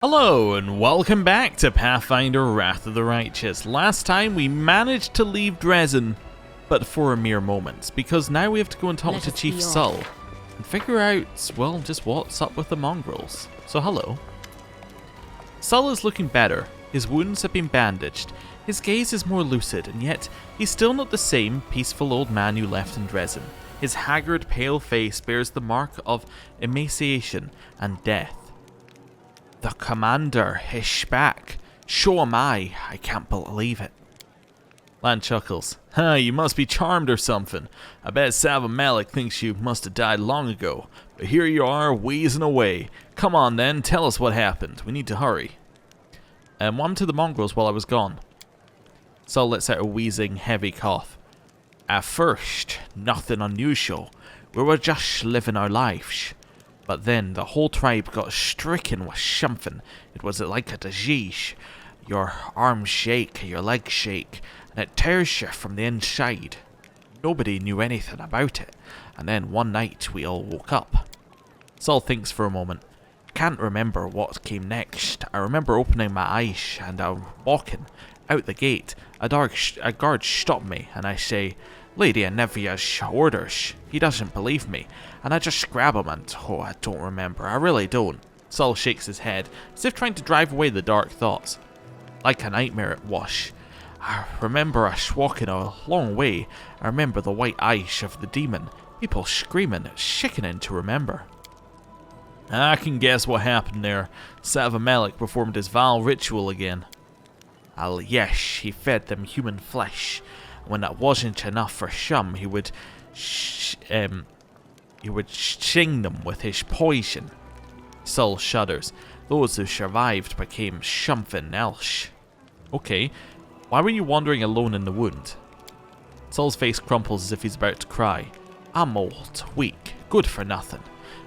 Hello and welcome back to Pathfinder Wrath of the Righteous. Last time we managed to leave Dresden, but for a mere moment, because now we have to go and talk to Chief Sull and figure out, well, just what's up with the mongrels. So hello. Sull is looking better, his wounds have been bandaged, his gaze is more lucid, and yet he's still not the same peaceful old man you left in Dresden. His haggard, pale face bears the mark of emaciation and death. The commander is back. So am I. I can't believe it. Lan chuckles. Huh, you must be charmed or something. I bet Sav-Malik thinks you must have died long ago. But here you are, wheezing away. Come on then, tell us what happened. We need to hurry. What happened to the mongrels while I was gone? Sol lets out a wheezing, heavy cough. At first, nothing unusual. We were just living our lives. But then the whole tribe got stricken with something. It was like a disease. Your arms shake, your legs shake, and it tears you from the inside. Nobody knew anything about it, and then one night we all woke up. Saul thinks for a moment. Can't remember what came next. I remember opening my eyes and walking out the gate. A guard stopped me, and I say, Lady Anevia's orders. He doesn't believe me, and I just grab him and, oh, I don't remember, I really don't. Saul shakes his head, as if trying to drive away the dark thoughts. Like a nightmare it was. I remember us walking a long way. I remember the white eyes of the demon, people screaming, sickening to remember. I can guess what happened there. Sav-Malik performed his vile ritual again. Yes, he fed them human flesh. When that wasn't enough for some, he would sting them with his poison. Sull shudders. Those who survived became something else. Okay, why were you wandering alone in the wound? Sull's face crumples as if he's about to cry. I'm old, weak, good for nothing.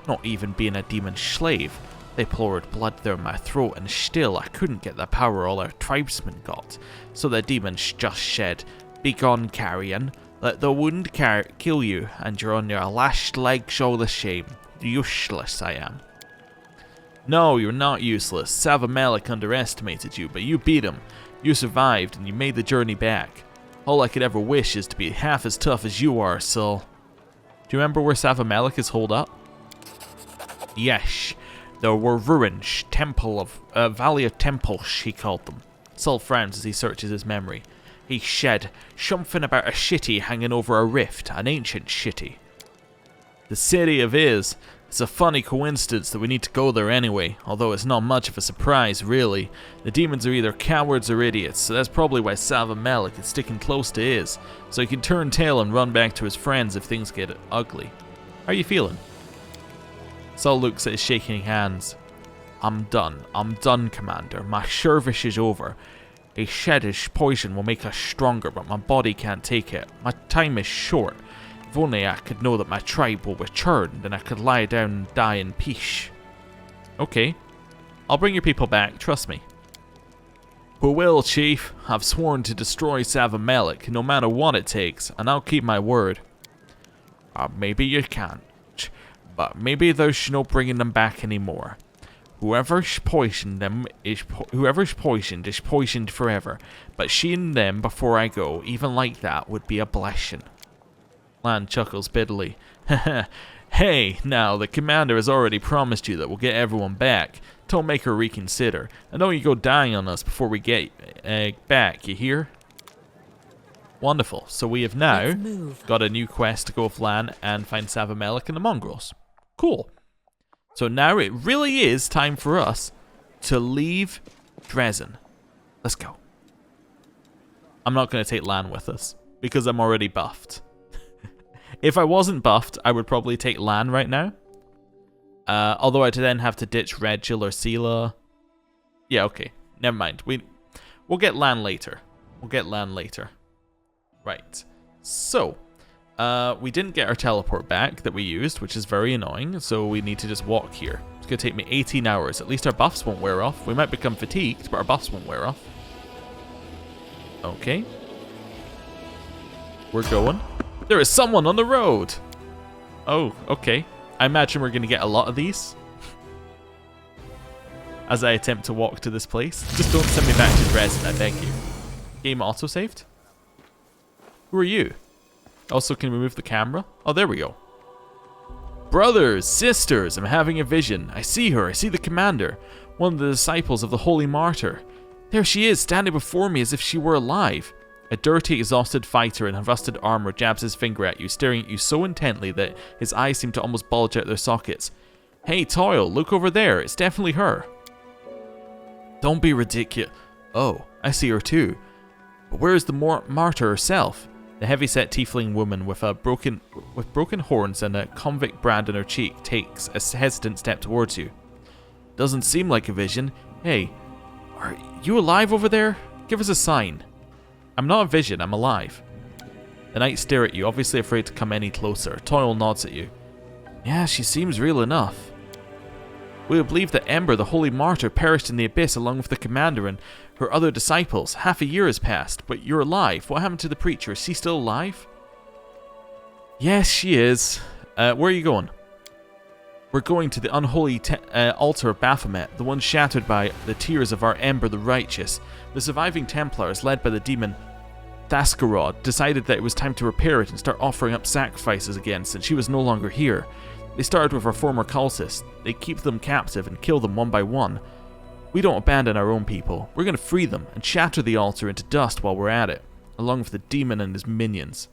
Not even being a demon slave. They poured blood down my throat and still I couldn't get the power all our tribesmen got. So the demons just said, Begone, carrion. Let the wound kill you, and you're on your last legs all the same. Useless I am. No, you're not useless. Sav-Malik underestimated you, but you beat him. You survived, and you made the journey back. All I could ever wish is to be half as tough as you are, Sull. Do you remember where Sav-Malik is holed up? Yes. There were ruins, Valley of Temples, he called them. Sull frowns as he searches his memory. He said something about a city hanging over a rift, an ancient city. The city of Is. It's a funny coincidence that we need to go there anyway, although it's not much of a surprise, really. The demons are either cowards or idiots, so that's probably why Sav-Malik is sticking close to Is, so he can turn tail and run back to his friends if things get ugly. How are you feeling? Saul looks at his shaking hands. I'm done, Commander. My service is over. A his poison will make us stronger, but my body can't take it. My time is short. If only I could know that my tribe will return, then I could lie down and die in peace. Okay. I'll bring your people back, trust me. We will, Chief. I've sworn to destroy Sav-Malik, no matter what it takes, and I'll keep my word. Maybe you can't, but maybe there's no bringing them back anymore. Whoever's poisoned is poisoned forever, but seeing them before I go, even like that, would be a blessing. Lan chuckles bitterly. Hey, now, the commander has already promised you that we'll get everyone back. Don't make her reconsider, and don't you go dying on us before we get back, you hear? Wonderful, so we have now got a new quest to go with Lan and find Sav-Malik and the mongrels. Cool. So now it really is time for us to leave Dresden. Let's go. I'm not going to take Lan with us, because I'm already buffed. If I wasn't buffed, I would probably take Lan right now. Although I'd then have to ditch Regil or Sela. Yeah, okay. Never mind. We'll get Lan later. Right. So, we didn't get our teleport back that we used, which is very annoying, so we need to just walk here. It's going to take me 18 hours. At least our buffs won't wear off. We might become fatigued, but our buffs won't wear off. Okay. We're going. There is someone on the road! Oh, okay. I imagine we're going to get a lot of these. as I attempt to walk to this place. Just don't send me back to Dresden, I beg you. Game autosaved? Who are you? Also, can we move the camera? Oh, there we go. Brothers, sisters, I'm having a vision. I see her. I see the commander. One of the disciples of the Holy Martyr. There she is, standing before me as if she were alive. A dirty, exhausted fighter in rusted armor jabs his finger at you, staring at you so intently that his eyes seem to almost bulge out their sockets. Hey, Toil, look over there. It's definitely her. Don't be ridiculous. Oh, I see her too. But where is the martyr herself? The heavy-set tiefling woman with broken horns and a convict brand on her cheek takes a hesitant step towards you. Doesn't seem like a vision. Hey, are you alive over there? Give us a sign. I'm not a vision, I'm alive. The knights stare at you, obviously afraid to come any closer. Toil nods at you. Yeah, she seems real enough. We believe that Ember, the Holy Martyr, perished in the abyss along with the commander and her other disciples. Half a year has passed, but you're alive. What happened to the preacher? Is she still alive? Yes, she is. Where are you going? We're going to the unholy altar of Baphomet, the one shattered by the tears of our Ember the Righteous. The surviving Templars, led by the demon Deskari, decided that it was time to repair it and start offering up sacrifices again since she was no longer here. They started with our former cultists. They keep them captive and kill them one by one. We don't abandon our own people. We're going to free them and shatter the altar into dust while we're at it, along with the demon and his minions.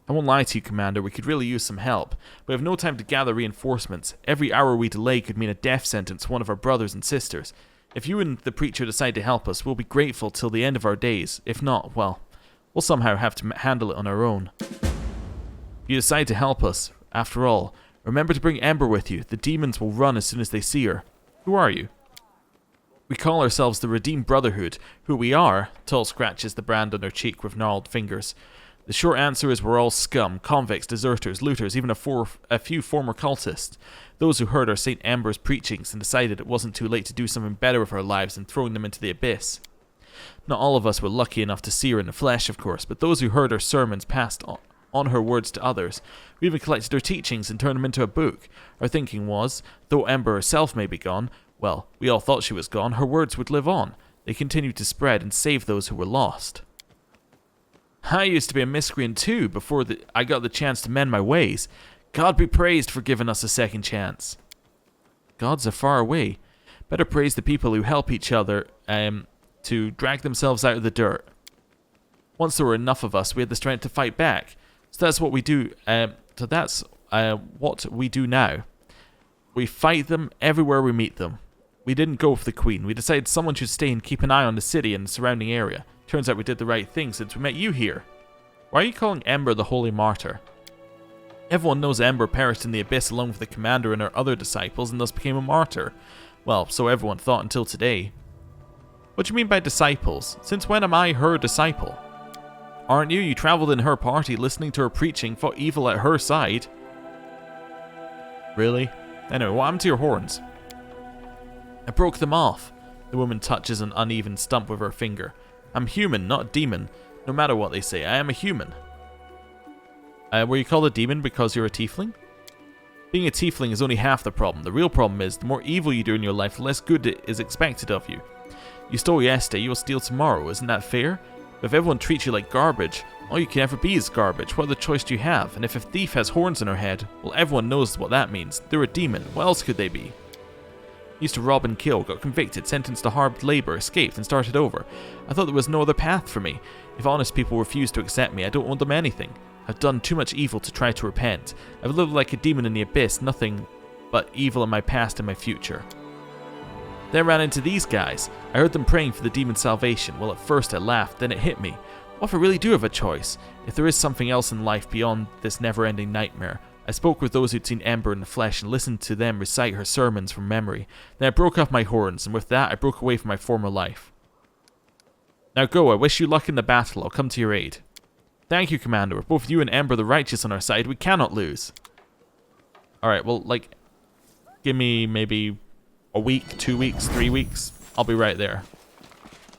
I won't lie to you, Commander, we could really use some help. We have no time to gather reinforcements. Every hour we delay could mean a death sentence for one of our brothers and sisters. If you and the preacher decide to help us, we'll be grateful till the end of our days. If not, well, we'll somehow have to handle it on our own. If you decide to help us, after all, remember to bring Ember with you. The demons will run as soon as they see her. Who are you? We call ourselves the Redeemed Brotherhood. Who we are? Tull scratches the brand on her cheek with gnarled fingers. The short answer is we're all scum, convicts, deserters, looters, even a few former cultists. Those who heard our St. Ember's preachings and decided it wasn't too late to do something better with our lives than throwing them into the abyss. Not all of us were lucky enough to see her in the flesh, of course, but those who heard her sermons passed on her words to others. We even collected her teachings and turned them into a book. Our thinking was, though Ember herself may be gone, well, we all thought she was gone, her words would live on. They continued to spread and save those who were lost. I used to be a miscreant too, before I got the chance to mend my ways. God be praised for giving us a second chance. Gods are far away. Better praise the people who help each other to drag themselves out of the dirt. Once there were enough of us, we had the strength to fight back. So that's what we do. What we do now. We fight them everywhere we meet them. We didn't go for the Queen. We decided someone should stay and keep an eye on the city and the surrounding area. Turns out we did the right thing since we met you here. Why are you calling Ember the Holy Martyr? Everyone knows Ember perished in the abyss along with the commander and her other disciples and thus became a martyr. Well, so everyone thought until today. What do you mean by disciples? Since when am I her disciple? Aren't you? You travelled in her party, listening to her preaching, fought evil at her side. Really? Anyway, what happened to your horns? I broke them off. The woman touches an uneven stump with her finger. I'm human, not a demon. No matter what they say, I am a human. Were you called a demon because you're a tiefling? Being a tiefling is only half the problem. The real problem is, the more evil you do in your life, the less good is expected of you. You stole yesterday, you will steal tomorrow. Isn't that fair? But if everyone treats you like garbage, all you can ever be is garbage. What other choice do you have? And if a thief has horns in her head, well, everyone knows what that means. They're a demon. What else could they be? Used to rob and kill, got convicted, sentenced to hard labour, escaped and started over. I thought there was no other path for me. If honest people refuse to accept me, I don't owe them anything. I've done too much evil to try to repent. I've lived like a demon in the abyss, nothing but evil in my past and my future. Then I ran into these guys. I heard them praying for the demon's salvation. Well, at first I laughed, then it hit me. What if I really do have a choice? If there is something else in life beyond this never-ending nightmare? I spoke with those who'd seen Ember in the flesh and listened to them recite her sermons from memory. Then I broke off my horns, and with that I broke away from my former life. Now go, I wish you luck in the battle. I'll come to your aid. Thank you, Commander. With both you and Ember the Righteous on our side, we cannot lose. Alright, well, give me maybe a week, 2 weeks, 3 weeks. I'll be right there.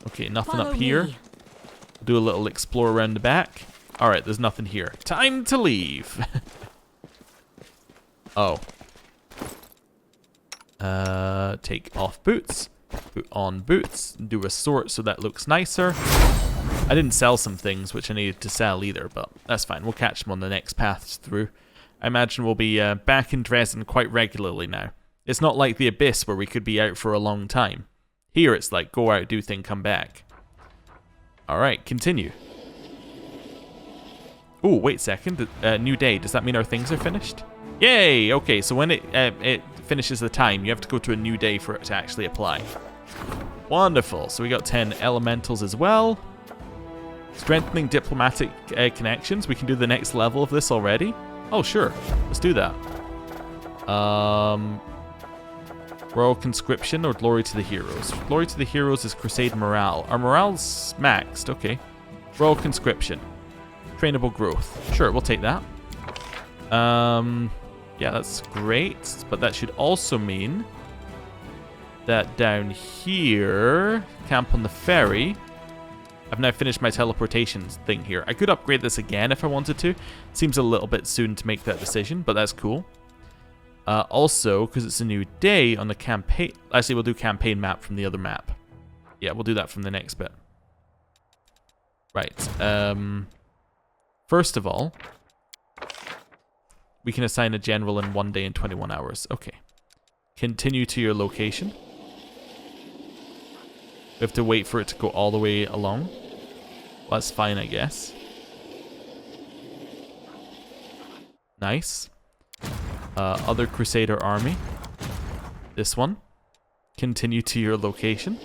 Okay, nothing up here. Do a little explore around the back. Alright, there's nothing here. Time to leave. Oh. Take off boots. Put on boots. Do a sword so that looks nicer. I didn't sell some things which I needed to sell either, but that's fine. We'll catch them on the next paths through. I imagine we'll be back in Dresden quite regularly now. It's not like the Abyss where we could be out for a long time. Here it's like, go out, do thing, come back. Alright, continue. Oh, wait a second. New day. Does that mean our things are finished? Yay! Okay, so when it finishes the time, you have to go to a new day for it to actually apply. Wonderful. So we got 10 elementals as well. Strengthening diplomatic connections. We can do the next level of this already. Oh, sure. Let's do that. Royal Conscription or Glory to the Heroes? Glory to the Heroes is Crusade Morale. Our morale's maxed. Okay. Royal Conscription. Trainable growth. Sure, we'll take that. Yeah, that's great. But that should also mean that down here, camp on the ferry. I've now finished my teleportation thing here. I could upgrade this again if I wanted to. Seems a little bit soon to make that decision, but that's cool. Also, because it's a new day on the campaign... Actually, we'll do campaign map from the other map. Yeah, we'll do that from the next bit. Right. First of all, we can assign a general in 1 day and 21 hours. Okay. Continue to your location. We have to wait for it to go all the way along. Well, that's fine, I guess. Nice. Other Crusader army. This one. Continue to your location.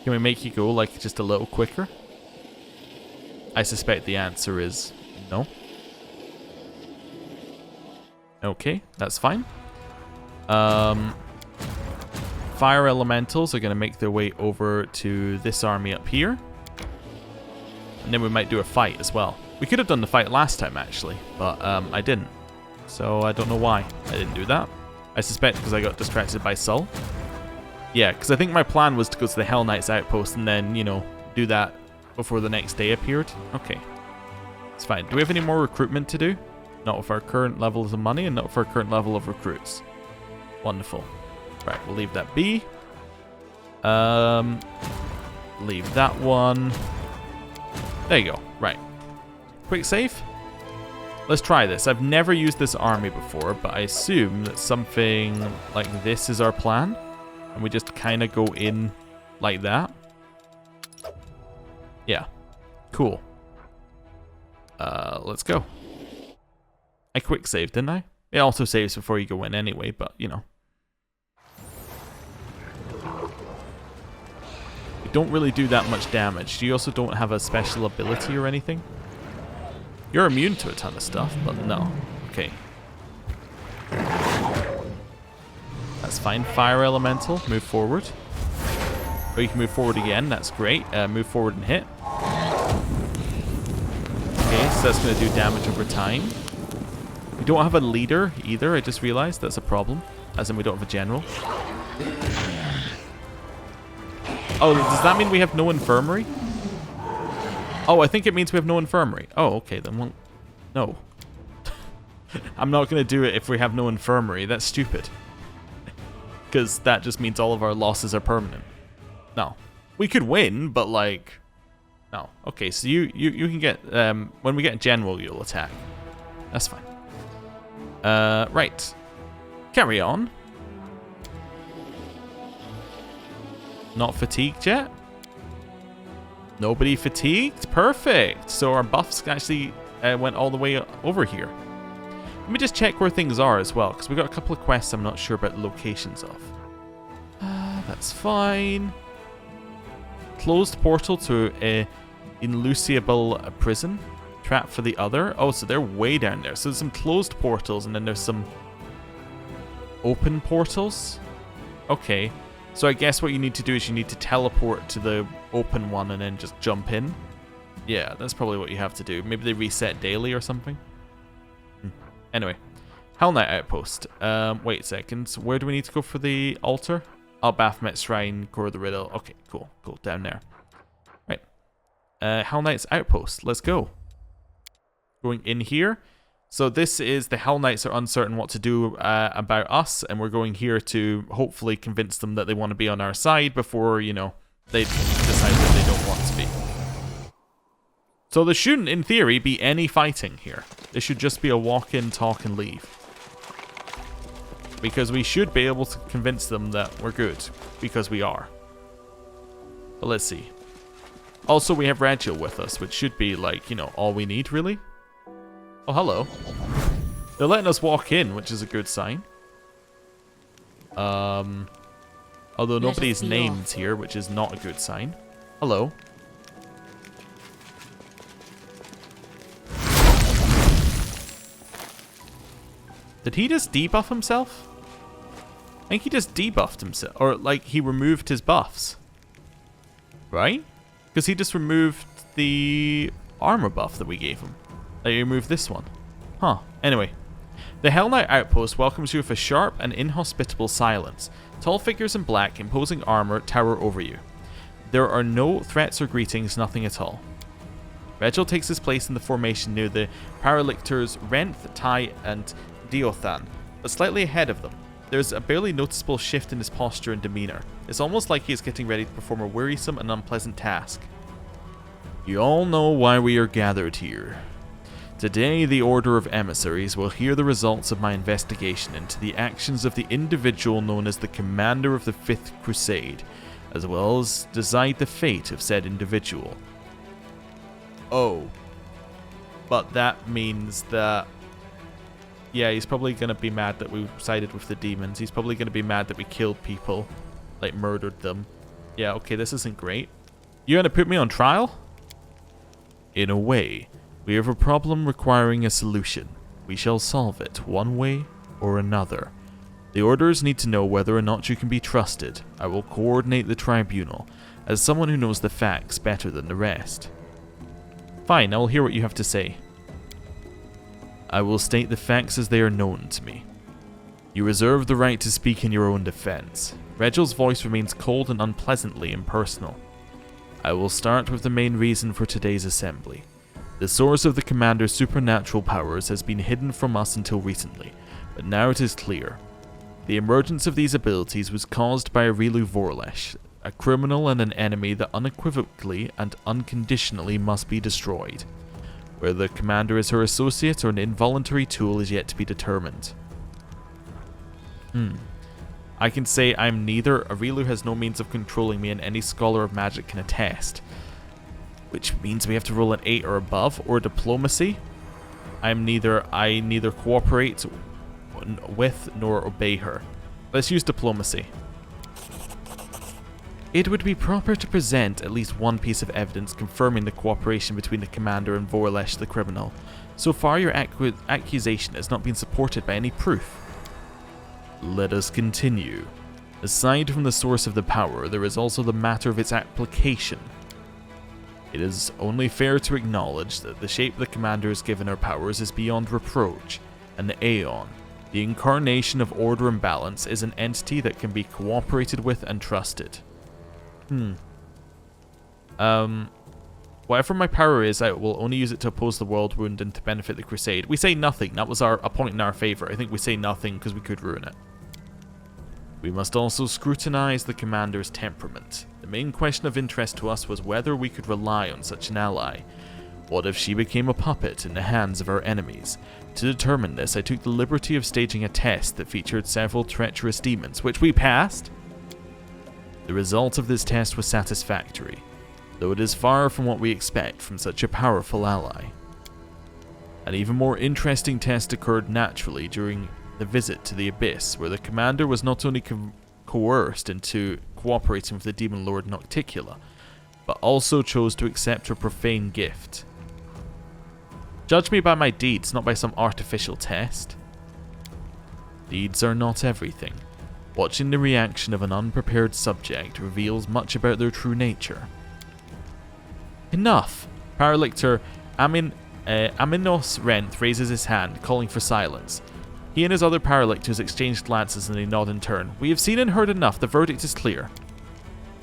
Can we make you go like just a little quicker? I suspect the answer is no. Okay, that's fine. Fire elementals are going to make their way over to this army up here. And then we might do a fight as well. We could have done the fight last time, actually, but I didn't. So I don't know why I didn't do that. I suspect because I got distracted by Sol. Yeah, because I think my plan was to go to the Hellknight's outpost and then, you know, do that before the next day appeared. Okay. It's fine. Do we have any more recruitment to do? Not with our current level of money and not with our current level of recruits. Wonderful. Right, we'll leave that be. Leave that one. There you go. Right. Quick save. Let's try this. I've never used this army before, but I assume that something like this is our plan. And we just kind of go in like that. Yeah. Cool. Let's go. I quick saved, didn't I? It also saves before you go in anyway, but, you know. You don't really do that much damage. You also don't have a special ability or anything. You're immune to a ton of stuff, but no. Okay. That's fine. Fire Elemental, move forward. Or you can move forward again, that's great. Move forward and hit. Okay, so that's going to do damage over time. We don't have a leader either, I just realized. That's a problem. As in, we don't have a general. Oh, does that mean we have no infirmary? Oh, I think it means we have no infirmary. Oh, okay, then we'll... No. I'm not going to do it if we have no infirmary. That's stupid. Because that just means all of our losses are permanent. No. We could win, but like... No. Okay, so you can get... when we get general, you'll attack. That's fine. Right. Carry on. Not fatigued yet? Nobody fatigued? Perfect. So our buffs actually went all the way over here. Let me just check where things are as well, because we got a couple of quests I'm not sure about the locations of. That's fine. Closed portal to a inluciable prison. Trap for the other. Oh, so they're way down there. So there's some closed portals, and then there's some open portals. Okay. So I guess what you need to do is you need to teleport to the open one and then just jump in. Yeah, that's probably what you have to do. Maybe they reset daily or something. Anyway. Hellknight Outpost. Wait a second. So where do we need to go for the altar? Oh, Baphomet Shrine, Core of the Riddle. Okay, cool. Cool. Down there. Right. Hellknight's Outpost. Let's go. Going in here. So this is the Hellknights are uncertain what to do about us, and we're going here to hopefully convince them that they want to be on our side before, you know, they decide that they don't want to be. So there shouldn't, in theory, be any fighting here. There should just be a walk in, talk, and leave. Because we should be able to convince them that we're good, because we are. But let's see. Also, we have Areelu with us, which should be, like, you know, all we need, really. Oh, hello. They're letting us walk in, which is a good sign. Although nobody's named here, which is not a good sign. Hello. Did he just debuff himself? I think he just debuffed himself. Or, like, he removed his buffs. Right? Because he just removed the armor buff that we gave him. They removed this one. Huh. Anyway. The Hellknight outpost welcomes you with a sharp and inhospitable silence. Tall figures in black, imposing armor, tower over you. There are no threats or greetings, nothing at all. Areelu takes his place in the formation near the Paralictors Renth, Tai, and Diothan, but slightly ahead of them. There's a barely noticeable shift in his posture and demeanor. It's almost like he is getting ready to perform a wearisome and unpleasant task. You all know why we are gathered here. Today, the Order of Emissaries will hear the results of my investigation into the actions of the individual known as the Commander of the 5th Crusade, as well as decide the fate of said individual. Oh. But that means that... yeah, he's probably going to be mad that we sided with the demons. He's probably going to be mad that we killed people. Like, murdered them. Yeah, okay, this isn't great. You going to put me on trial? In a way. We have a problem requiring a solution. We shall solve it one way or another. The orders need to know whether or not you can be trusted. I will coordinate the tribunal, as someone who knows the facts better than the rest. Fine, I will hear what you have to say. I will state the facts as they are known to me. You reserve the right to speak in your own defense. Areelu's voice remains cold and unpleasantly impersonal. I will start with the main reason for today's assembly. The source of the commander's supernatural powers has been hidden from us until recently, but now it is clear. The emergence of these abilities was caused by Areelu Vorlesh, a criminal and an enemy that unequivocally and unconditionally must be destroyed. Whether the commander is her associate or an involuntary tool is yet to be determined. I can say I'm neither. Areelu has no means of controlling me, and any scholar of magic can attest. Which means we have to roll an 8 or above, or diplomacy. I neither cooperate with nor obey her. Let's use diplomacy. It would be proper to present at least one piece of evidence confirming the cooperation between the commander and Vorlesh the criminal. So far your accusation has not been supported by any proof. Let us continue. Aside from the source of the power, there is also the matter of its application. It is only fair to acknowledge that the shape the commander has given her powers is beyond reproach, and the Aeon, the incarnation of order and balance, is an entity that can be cooperated with and trusted. Whatever my power is, I will only use it to oppose the Worldwound and to benefit the Crusade. We say nothing. That was a point in our favour. I think we say nothing because we could ruin it. We must also scrutinize the commander's temperament. The main question of interest to us was whether we could rely on such an ally. What if she became a puppet in the hands of our enemies? To determine this, I took the liberty of staging a test that featured several treacherous demons, which we passed. The result of this test was satisfactory, though it is far from what we expect from such a powerful ally. An even more interesting test occurred naturally during the visit to the Abyss, where the commander was not only coerced into cooperating with the demon lord Nocticula, but also chose to accept her profane gift. Judge me by my deeds, not by some artificial test. Deeds are not everything. Watching the reaction of an unprepared subject reveals much about their true nature. Enough! Paralictor Aminos Renth raises his hand, calling for silence. He and his other Paralictors exchange glances and they nod in turn. We have seen and heard enough. The verdict is clear.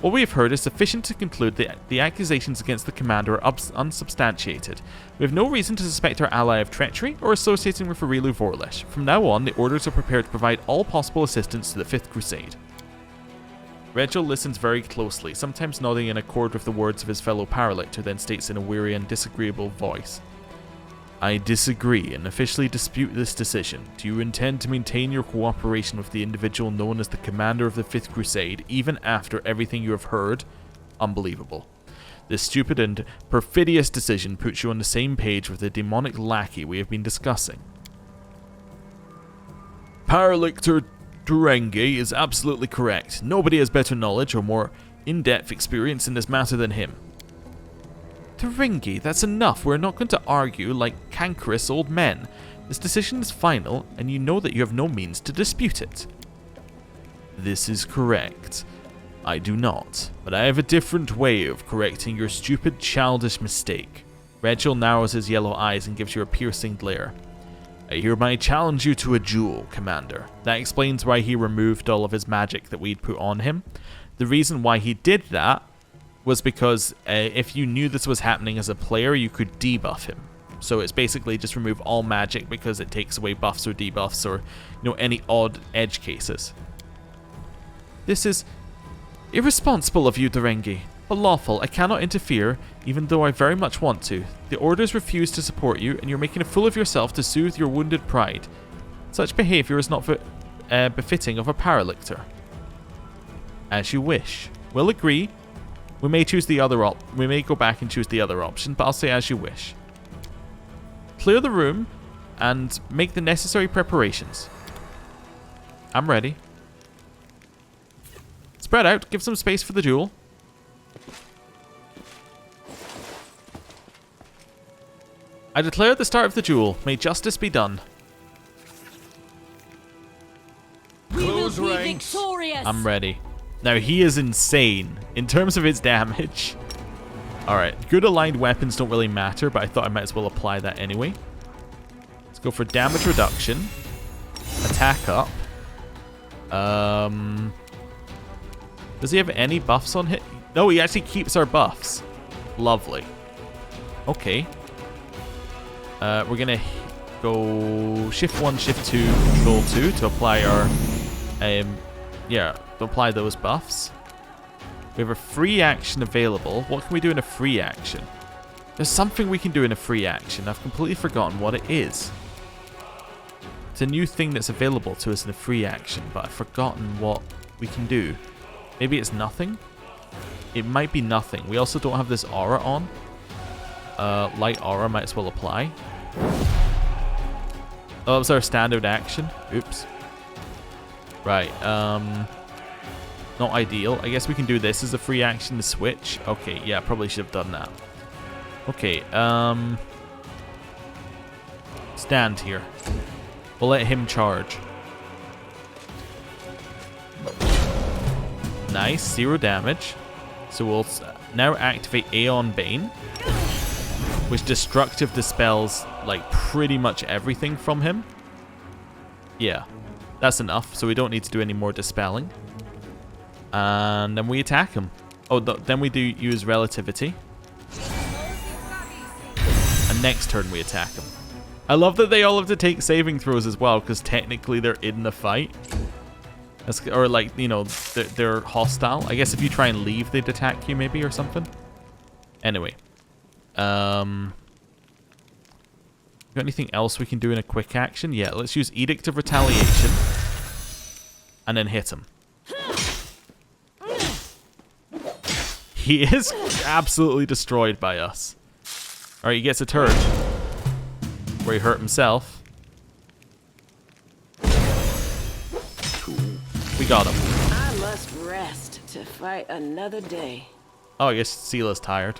What we have heard is sufficient to conclude that the accusations against the commander are unsubstantiated. We have no reason to suspect our ally of treachery or associating with Areelu Vorlesh. From now on, the orders are prepared to provide all possible assistance to the 5th Crusade. Regil listens very closely, sometimes nodding in accord with the words of his fellow Paralictor, then states in a weary and disagreeable voice. I disagree and officially dispute this decision. Do you intend to maintain your cooperation with the individual known as the Commander of the 5th Crusade, even after everything you have heard? Unbelievable. This stupid and perfidious decision puts you on the same page with the demonic lackey we have been discussing. Paralictor Durenge is absolutely correct. Nobody has better knowledge or more in-depth experience in this matter than him. Turingi, that's enough. We're not going to argue like cankerous old men. This decision is final, and you know that you have no means to dispute it. This is correct. I do not, but I have a different way of correcting your stupid, childish mistake. Regil narrows his yellow eyes and gives you a piercing glare. I hereby challenge you to a duel, Commander. That explains why he removed all of his magic that we'd put on him. The reason why he did that was because if you knew this was happening as a player, you could debuff him. So it's basically just remove all magic because it takes away buffs or debuffs or, any odd edge cases. This is irresponsible of you, Durengi, but lawful. I cannot interfere, even though I very much want to. The orders refuse to support you, and you're making a fool of yourself to soothe your wounded pride. Such behavior is not befitting of a Paralictor. As you wish. We'll agree. We may choose the other we may go back and choose the other option, but I'll say as you wish. Clear the room and make the necessary preparations. I'm ready. Spread out, give some space for the duel. I declare the start of the duel. May justice be done. We will be victorious. I'm ready. Now, he is insane in terms of his damage. Alright, good aligned weapons don't really matter, but I thought I might as well apply that anyway. Let's go for damage reduction. Attack up. Does he have any buffs on hit? No, he actually keeps our buffs. Lovely. Okay. We're going to go Shift 1, Shift 2, Control 2 to apply our... to apply those buffs. We have a free action available. What can we do in a free action? There's something we can do in a free action. I've completely forgotten what it is. It's a new thing that's available to us in a free action, but I've forgotten what we can do. Maybe it's nothing? It might be nothing. We also don't have this aura on. Light aura might as well apply. Oh, that was our standard action. Oops. Right, not ideal. I guess we can do this as a free action to switch. Okay, yeah, probably should have done that. Okay, stand here. We'll let him charge. Nice, 0 damage. So we'll now activate Aeon Bane, which destructive dispels, like, pretty much everything from him. Yeah, that's enough, so we don't need to do any more dispelling. And then we attack him. Oh, then we do use Relativity. And next turn we attack him. I love that they all have to take saving throws as well, because technically they're in the fight. Or like, they're hostile. I guess if you try and leave, they'd attack you maybe or something. Anyway. Got anything else we can do in a quick action? Yeah, let's use Edict of Retaliation. And then hit him. He is absolutely destroyed by us. Alright, he gets a turn. Where he hurt himself. Cool. We got him. I must rest to fight another day. Oh, I guess Seela's tired.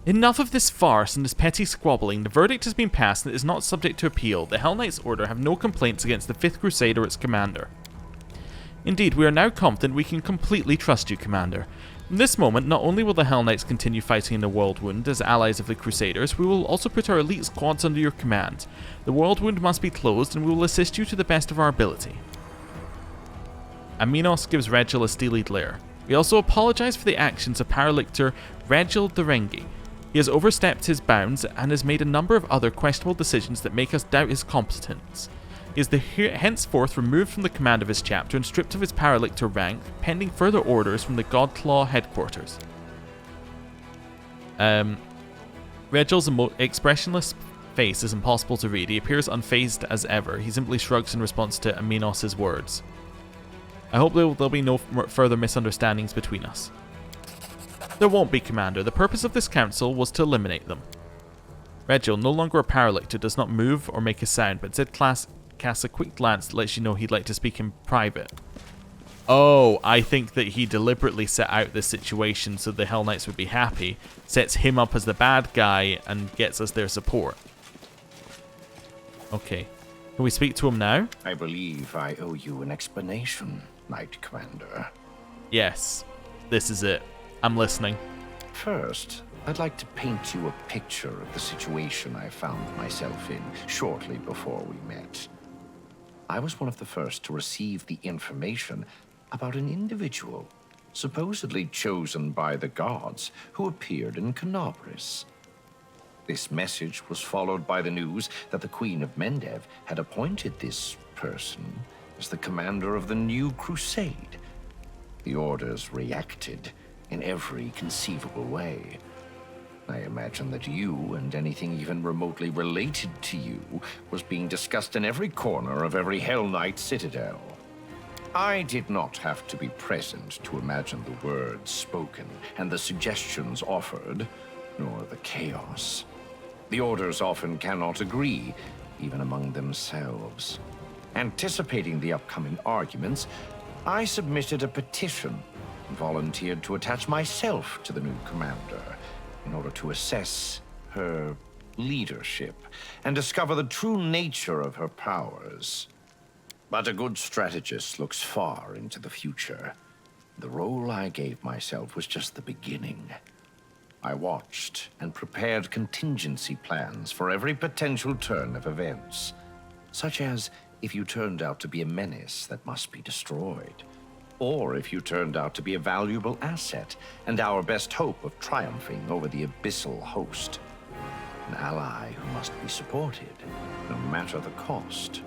Enough of this farce and this petty squabbling. The verdict has been passed and it is not subject to appeal. The Hellknight's order have no complaints against the 5th Crusade or its commander. Indeed, we are now confident we can completely trust you, Commander. In this moment, not only will the Hellknights continue fighting in the Worldwound as allies of the Crusaders, we will also put our elite squads under your command. The Worldwound must be closed and we will assist you to the best of our ability. Aminos gives Regil a steely glare. We also apologize for the actions of Paralictor Regil Derengi. He has overstepped his bounds and has made a number of other questionable decisions that make us doubt his competence. He is henceforth removed from the command of his chapter and stripped of his Paralictor rank, pending further orders from the Godclaw headquarters. Regil's expressionless face is impossible to read. He appears unfazed as ever. He simply shrugs in response to Aminos' words. I hope there'll be no further misunderstandings between us. There won't be, Commander. The purpose of this council was to eliminate them. Regil, no longer a Paralictor, does not move or make a sound, but instead casts a quick glance that lets you know he'd like to speak in private. Oh, I think that he deliberately set out this situation so the Hellknights would be happy, sets him up as the bad guy, and gets us their support. Okay. Can we speak to him now? I believe I owe you an explanation, Knight Commander. Yes. This is it. I'm listening. First, I'd like to paint you a picture of the situation I found myself in shortly before we met. I was one of the first to receive the information about an individual, supposedly chosen by the gods, who appeared in Canobris. This message was followed by the news that the Queen of Mendev had appointed this person as the commander of the new Crusade. The orders reacted in every conceivable way. I imagine that you and anything even remotely related to you was being discussed in every corner of every Hellknight citadel. I did not have to be present to imagine the words spoken and the suggestions offered, nor the chaos. The orders often cannot agree, even among themselves. Anticipating the upcoming arguments, I submitted a petition and volunteered to attach myself to the new commander in order to assess her leadership and discover the true nature of her powers. But a good strategist looks far into the future. The role I gave myself was just the beginning. I watched and prepared contingency plans for every potential turn of events, such as if you turned out to be a menace that must be destroyed, or if you turned out to be a valuable asset and our best hope of triumphing over the abyssal host. An ally who must be supported, no matter the cost.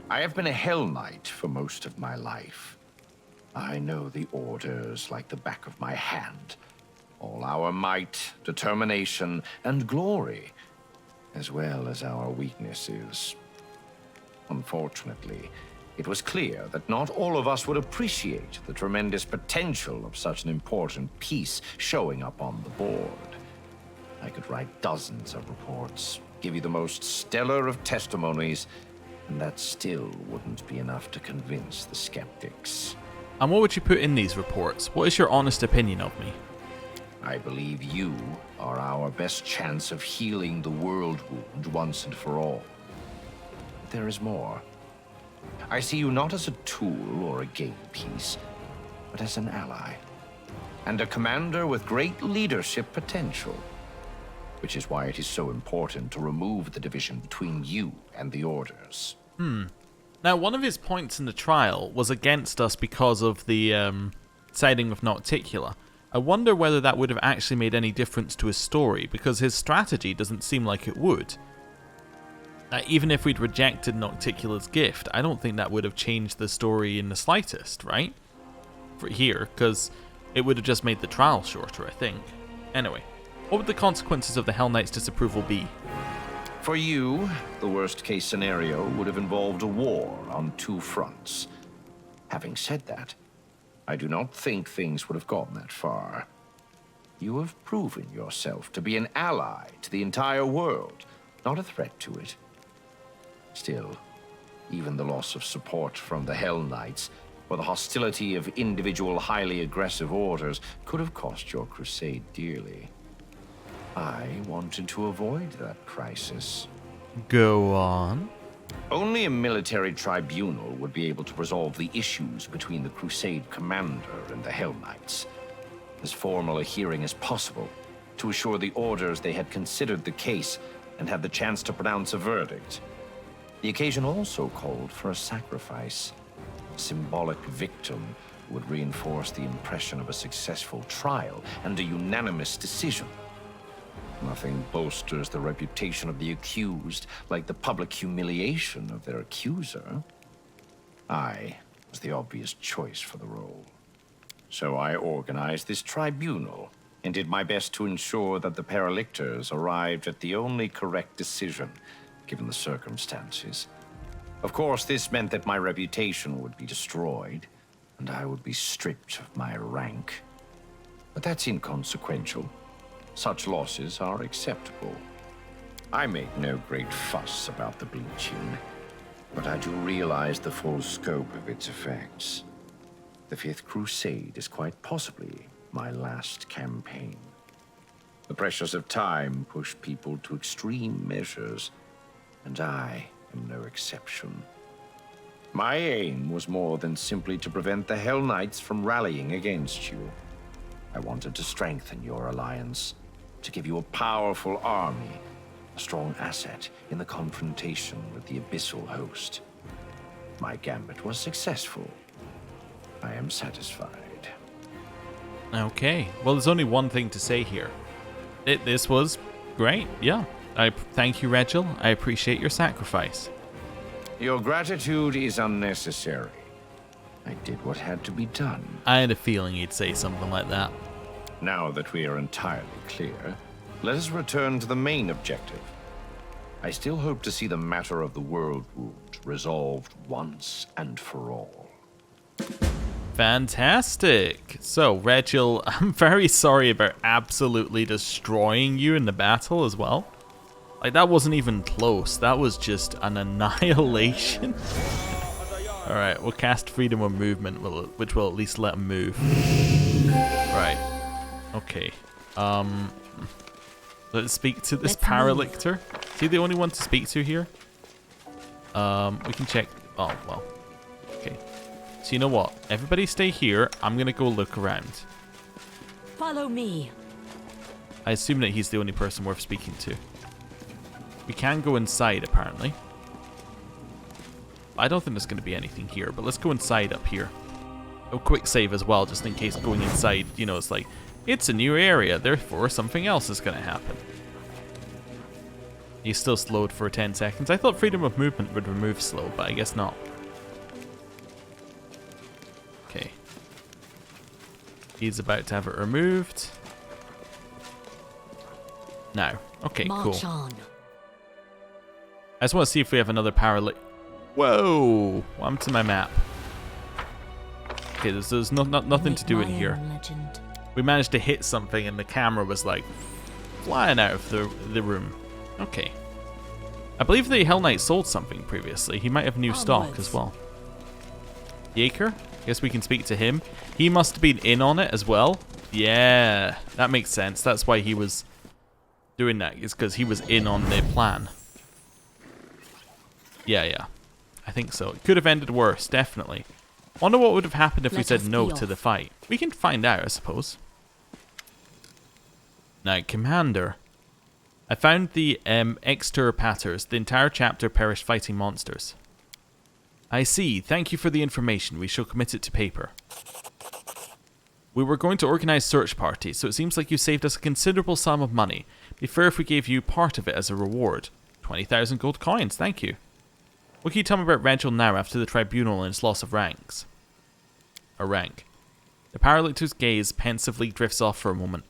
I have been a Hellknight for most of my life. I know the orders like the back of my hand. All our might, determination, and glory, as well as our weaknesses. Unfortunately, it was clear that not all of us would appreciate the tremendous potential of such an important piece showing up on the board. I could write dozens of reports, give you the most stellar of testimonies, and that still wouldn't be enough to convince the skeptics. And what would you put in these reports? What is your honest opinion of me? I believe you are our best chance of healing the Worldwound once and for all. But there is more. I see you not as a tool or a game piece, but as an ally, and a commander with great leadership potential, which is why it is so important to remove the division between you and the orders. Now, one of his points in the trial was against us because of the siding with Nocticula. I wonder whether that would have actually made any difference to his story, because his strategy doesn't seem like it would. Even if we'd rejected Nocticula's gift, I don't think that would have changed the story in the slightest, right? For here, because it would have just made the trial shorter, I think. Anyway, what would the consequences of the Hellknight's disapproval be? For you, the worst-case scenario would have involved a war on two fronts. Having said that, I do not think things would have gone that far. You have proven yourself to be an ally to the entire world, not a threat to it. Still, even the loss of support from the Hellknights or the hostility of individual highly aggressive orders could have cost your crusade dearly. I wanted to avoid that crisis. Go on. Only a military tribunal would be able to resolve the issues between the Crusade commander and the Hellknights. As formal a hearing as possible, to assure the orders they had considered the case and had the chance to pronounce a verdict. The occasion also called for a sacrifice, a symbolic victim would reinforce the impression of a successful trial and a unanimous decision. Nothing bolsters the reputation of the accused like the public humiliation of their accuser. I was the obvious choice for the role. So I organized this tribunal and did my best to ensure that the paralictors arrived at the only correct decision, given the circumstances. Of course, this meant that my reputation would be destroyed, and I would be stripped of my rank. But that's inconsequential. Such losses are acceptable. I made no great fuss about the bleaching, but I do realize the full scope of its effects. The Fifth Crusade is quite possibly my last campaign. The pressures of time push people to extreme measures, and I am no exception. My aim was more than simply to prevent the Hellknights from rallying against you. I wanted to strengthen your alliance, to give you a powerful army, a strong asset in the confrontation with the abyssal host. My gambit was successful. I am satisfied. Okay, well, there's only one thing to say here. This was great, yeah. I thank you, Regil. I appreciate your sacrifice. Your gratitude is unnecessary. I did what had to be done. I had a feeling he'd say something like that. Now that we are entirely clear, let us return to the main objective. I still hope to see the matter of the Worldwound resolved once and for all. Fantastic. So, Regil, I'm very sorry about absolutely destroying you in the battle as well. Like, that wasn't even close. That was just an annihilation. Alright, we'll cast Freedom of Movement, which will at least let him move. Right. Okay. Let's speak to this Paralictor. Is he the only one to speak to here? We can check. Oh, well. Okay. So you know what? Everybody stay here. I'm going to go look around. Follow me. I assume that he's the only person worth speaking to. We can go inside, apparently. I don't think there's going to be anything here, but let's go inside up here. A quick save as well, just in case going inside, you know, it's like, it's a new area, therefore something else is going to happen. He's still slowed for 10 seconds. I thought Freedom of Movement would remove slow, but I guess not. Okay. He's about to have it removed. Now. Okay, March cool. on. I just want to see if we have another Whoa! I'm to my map. Okay, there's nothing to do in here. Legend. We managed to hit something and the camera was like flying out of the room. Okay. I believe the Hellknight sold something previously. He might have new stock as well. Yaker? Guess we can speak to him. He must have been in on it as well. Yeah, that makes sense. That's why he was doing that. It's because he was in on the plan. Yeah. I think so. It could have ended worse, definitely. Wonder what would have happened if we said no to the fight. We can find out, I suppose. Now, Commander. I found the extirpators. The entire chapter perished fighting monsters. I see. Thank you for the information. We shall commit it to paper. We were going to organize search parties, so it seems like you saved us a considerable sum of money. Be fair if we gave you part of it as a reward. 20,000 gold coins, thank you. What can you tell me about Regil now after the tribunal and its loss of ranks? A rank. The Paralictor's gaze pensively drifts off for a moment.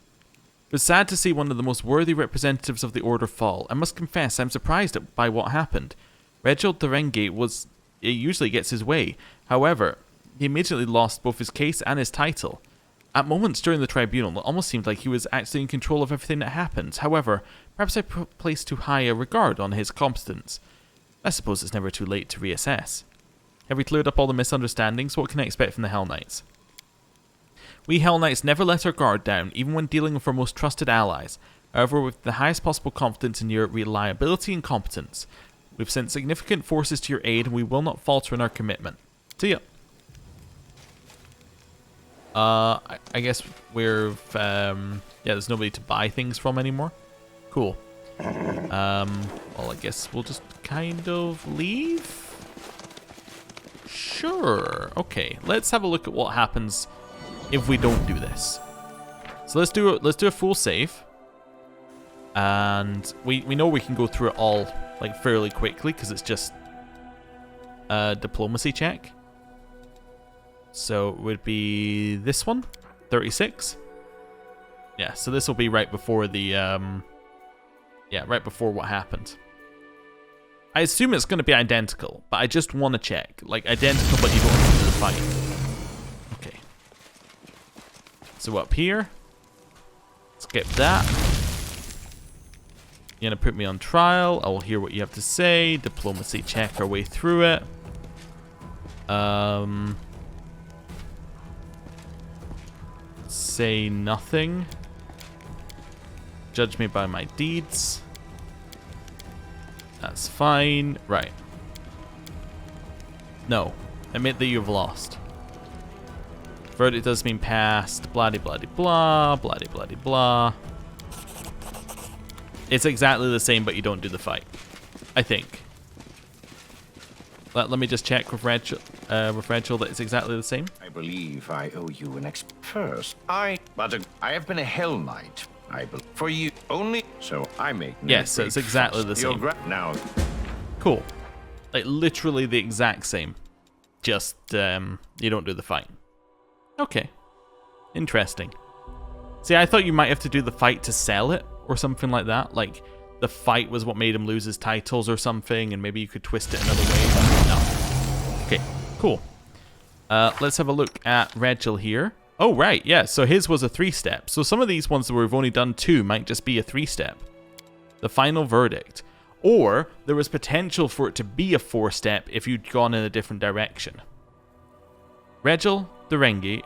It was sad to see one of the most worthy representatives of the Order fall. I must confess I'm surprised by what happened. Regil Derengi usually gets his way. However, he immediately lost both his case and his title. At moments during the tribunal, it almost seemed like he was actually in control of everything that happened. However, perhaps I placed too high a regard on his competence. I suppose it's never too late to reassess. Have we cleared up all the misunderstandings? What can I expect from the Hellknights? We Hellknights never let our guard down, even when dealing with our most trusted allies. However, with the highest possible confidence in your reliability and competence, we've sent significant forces to your aid, and we will not falter in our commitment. See ya. I guess we're yeah, there's nobody to buy things from anymore. Cool. Well, I guess we'll just kind of leave. Sure. Okay, let's have a look at what happens if we don't do this. So let's do a full save. And we know we can go through it all like fairly quickly because it's just a diplomacy check. So it would be this one, 36. Yeah, so this will be right before the right before what happened. I assume it's going to be identical, but I just want to check. Like, identical, but you don't have to do the fight. Okay. So up here. Skip that. You're going to put me on trial. I will hear what you have to say. Diplomacy check our way through it. Say nothing. Judge me by my deeds. That's fine. Right. No. Admit that you've lost. Verdict does mean passed. Blah-de blah-de blah. Blah-de blah-de blah. It's exactly the same, but you don't do the fight. I think. Let me just check with Rachel that it's exactly the same. I believe I owe you an first. I have been a Hellknight. For you only, so I make no yes, so it's exactly the same. Now, cool. Like literally the exact same. Just you don't do the fight. Okay. Interesting. See, I thought you might have to do the fight to sell it or something like that. Like the fight was what made him lose his titles or something, and maybe you could twist it another way, but no. Okay, cool. Let's have a look at Rachel here. Oh, right, yeah, so his was a 3-step. So some of these ones where we've only done 2 might just be a 3-step. The final verdict. Or there was potential for it to be a 4-step if you'd gone in a different direction. Rachel the Rengi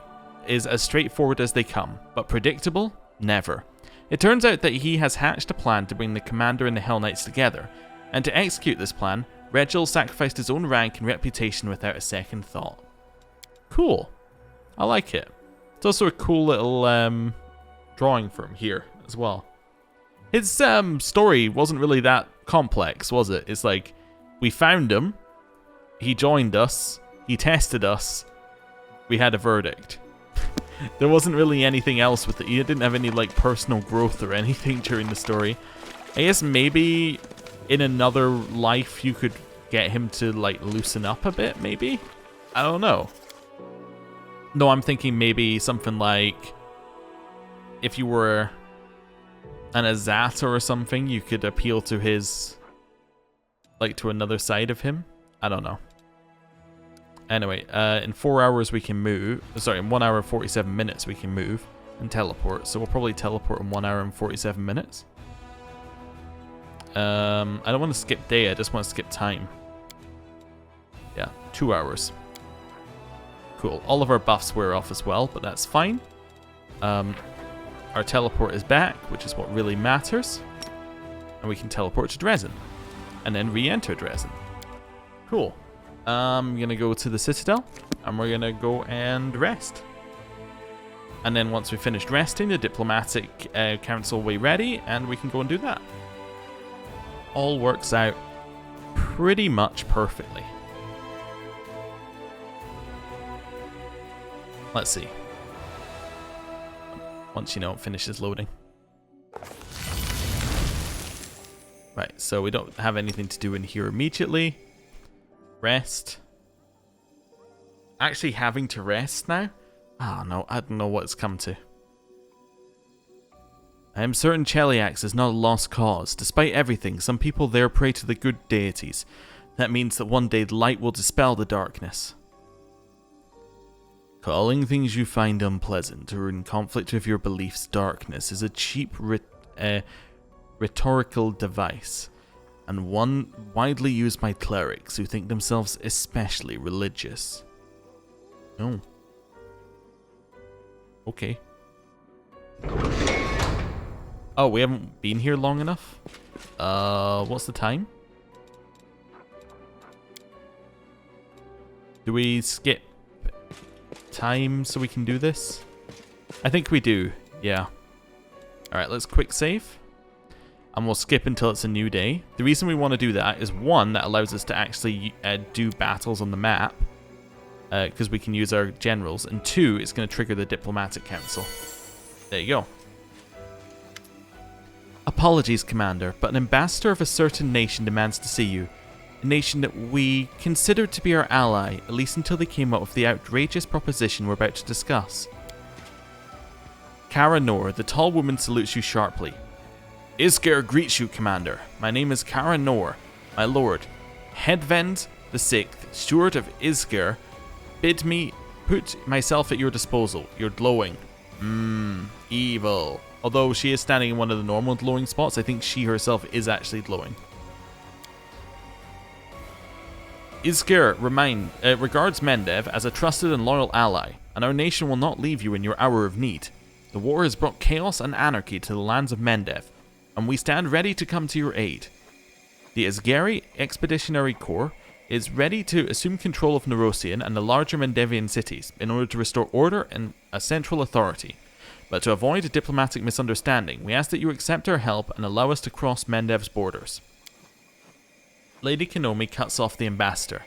is as straightforward as they come, but predictable? Never. It turns out that he has hatched a plan to bring the Commander and the Hellknights together, and to execute this plan, Rachel sacrificed his own rank and reputation without a second thought. Cool. I like it. It's also a cool little drawing for him here as well. His story wasn't really that complex, was it? It's like, we found him, he joined us, he tested us, we had a verdict. There wasn't really anything else with it. He didn't have any like personal growth or anything during the story. I guess maybe in another life you could get him to like loosen up a bit, maybe? I don't know. No, I'm thinking maybe something like if you were an Azata or something, you could appeal to his, like to another side of him. I don't know. Anyway, in 4 hours we can move. Sorry, in 1 hour and 47 minutes we can move and teleport. So we'll probably teleport in 1 hour and 47 minutes. I don't want to skip day, I just want to skip time. Yeah, 2 hours. Cool. All of our buffs wear off as well, but that's fine. Our teleport is back, which is what really matters. And we can teleport to Dresden. And then re-enter Dresden. Cool. I'm going to go to the Citadel. And we're going to go and rest. And then once we've finished resting, the Diplomatic Council will be ready. And we can go and do that. All works out pretty much perfectly. Let's see. Once it finishes loading. Right, so we don't have anything to do in here immediately. Rest. Actually having to rest now? Oh no, I don't know what it's come to. I am certain Cheliax is not a lost cause. Despite everything, some people there pray to the good deities. That means that one day the light will dispel the darkness. Calling things you find unpleasant or in conflict with your beliefs darkness is a cheap rhetorical device, and one widely used by clerics who think themselves especially religious. Oh. Okay. Oh, we haven't been here long enough? What's the time? Do we skip time so we can do this? I think we do, yeah. Alright, let's quick save. And we'll skip until it's a new day. The reason we want to do that is, one, that allows us to actually do battles on the map. because we can use our generals, and 2, it's going to trigger the diplomatic council. There you go. Apologies, Commander, but an ambassador of a certain nation demands to see you. A nation that we considered to be our ally, at least until they came up with the outrageous proposition we're about to discuss. Kara Nor, the tall woman, salutes you sharply. Isger greets you, Commander. My name is Kara Nor, my lord. Hedvend the Sixth, steward of Isger, bid me put myself at your disposal. You're glowing. Evil. Although she is standing in one of the normal glowing spots, I think she herself is actually glowing. Isger regards Mendev as a trusted and loyal ally, and our nation will not leave you in your hour of need. The war has brought chaos and anarchy to the lands of Mendev, and we stand ready to come to your aid. The Isgari Expeditionary Corps is ready to assume control of Nerosian and the larger Mendevian cities in order to restore order and a central authority. But to avoid a diplomatic misunderstanding, we ask that you accept our help and allow us to cross Mendev's borders. Lady Kinomi cuts off the ambassador.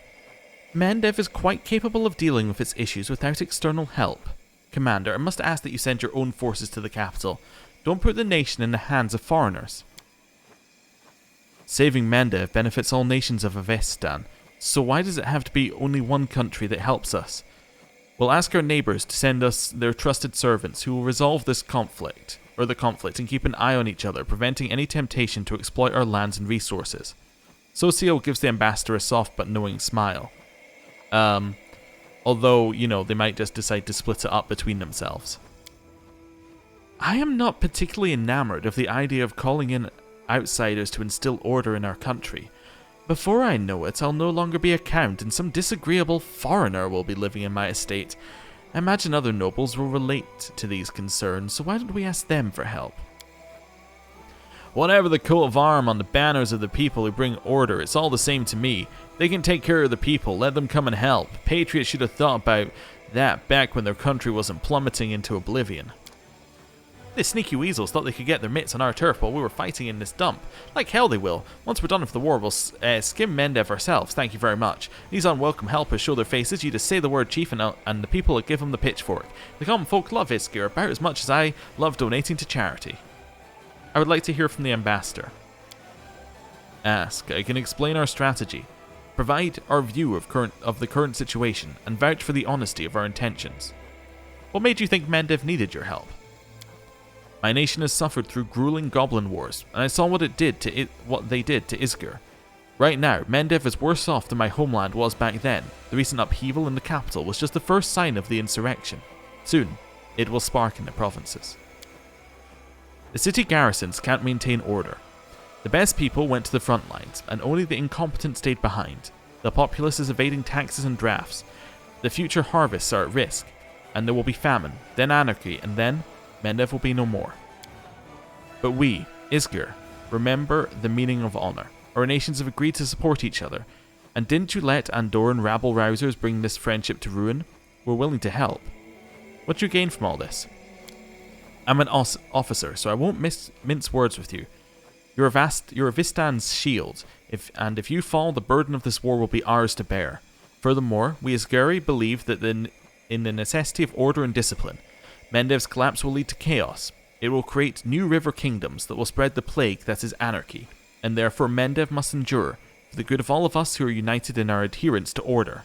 Mendev is quite capable of dealing with its issues without external help. Commander, I must ask that you send your own forces to the capital. Don't put the nation in the hands of foreigners. Saving Mendev benefits all nations of Avestan, so why does it have to be only one country that helps us? We'll ask our neighbours to send us their trusted servants who will resolve this conflict, and keep an eye on each other, preventing any temptation to exploit our lands and resources. Socio gives the ambassador a soft but knowing smile. Although, they might just decide to split it up between themselves. I am not particularly enamored of the idea of calling in outsiders to instill order in our country. Before I know it, I'll no longer be a count, and some disagreeable foreigner will be living in my estate. I imagine other nobles will relate to these concerns, so why don't we ask them for help? Whatever the coat of arm on the banners of the people who bring order, it's all the same to me. They can take care of the people, let them come and help. Patriots should have thought about that back when their country wasn't plummeting into oblivion. The sneaky weasels thought they could get their mitts on our turf while we were fighting in this dump. Like hell they will. Once we're done with the war, we'll skim Mendev ourselves, thank you very much. These unwelcome helpers show their faces, you just say the word chief and the people will give them the pitchfork. The common folk love Isgir about as much as I love donating to charity. I would like to hear from the ambassador. Ask. I can explain our strategy, provide our view of the current situation, and vouch for the honesty of our intentions. What made you think Mendev needed your help? My nation has suffered through grueling goblin wars, and I saw what they did to Isgir. Right now, Mendev is worse off than my homeland was back then. The recent upheaval in the capital was just the first sign of the insurrection. Soon, it will spark in the provinces. The city garrisons can't maintain order. The best people went to the front lines, and only the incompetent stayed behind. The populace is evading taxes and drafts. The future harvests are at risk, and there will be famine, then anarchy, and then Mendev will be no more. But we, Isgir, remember the meaning of honor. Our nations have agreed to support each other, and didn't you let Andoran rabble-rousers bring this friendship to ruin? We're willing to help. What do you gain from all this? I'm an officer, so I won't mince words with you. You're Vistan's shield, if you fall, the burden of this war will be ours to bear. Furthermore, we Isgari believe that in the necessity of order and discipline. Mendev's collapse will lead to chaos. It will create new river kingdoms that will spread the plague that is anarchy, and therefore Mendev must endure, for the good of all of us who are united in our adherence to order.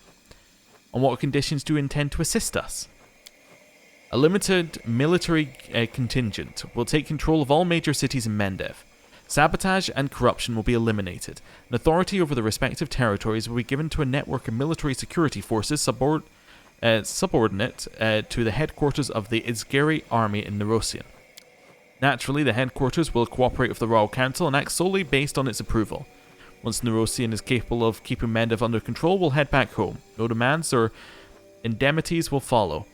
On what conditions do you intend to assist us? A limited military contingent will take control of all major cities in Mendev. Sabotage and corruption will be eliminated, and authority over the respective territories will be given to a network of military security forces subordinate to the headquarters of the Isgari army in Nerosian. Naturally, the headquarters will cooperate with the Royal Council and act solely based on its approval. Once Nerosian is capable of keeping Mendev under control, we'll head back home. No demands or indemnities will follow.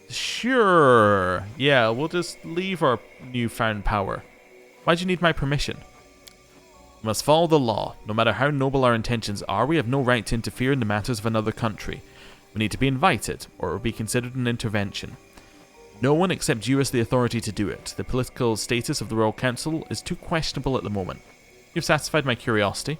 Sure, yeah, we'll just leave our newfound power. Why do you need my permission? We must follow the law. No matter how noble our intentions are, we have no right to interfere in the matters of another country. We need to be invited, or it will be considered an intervention. No one except you has the authority to do it. The political status of the Royal Council is too questionable at the moment. You've satisfied my curiosity.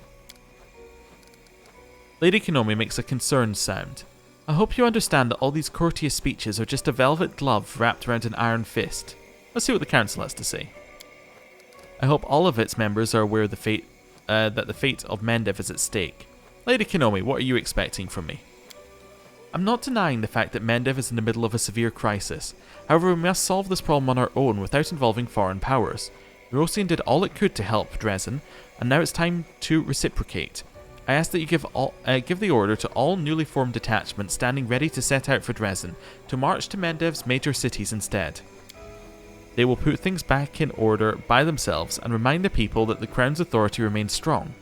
Lady Kinomi makes a concerned sound. I hope you understand that all these courteous speeches are just a velvet glove wrapped around an iron fist. Let's see what the council has to say. I hope all of its members are aware of the fate, that the fate of Mendev is at stake. Lady Kinomi, what are you expecting from me? I'm not denying the fact that Mendev is in the middle of a severe crisis. However, we must solve this problem on our own without involving foreign powers. Eurasian did all it could to help Dresden, and now it's time to reciprocate. I ask that you give the order to all newly formed detachments standing ready to set out for Dresden, to march to Mendev's major cities instead. They will put things back in order by themselves and remind the people that the Crown's authority remains strong.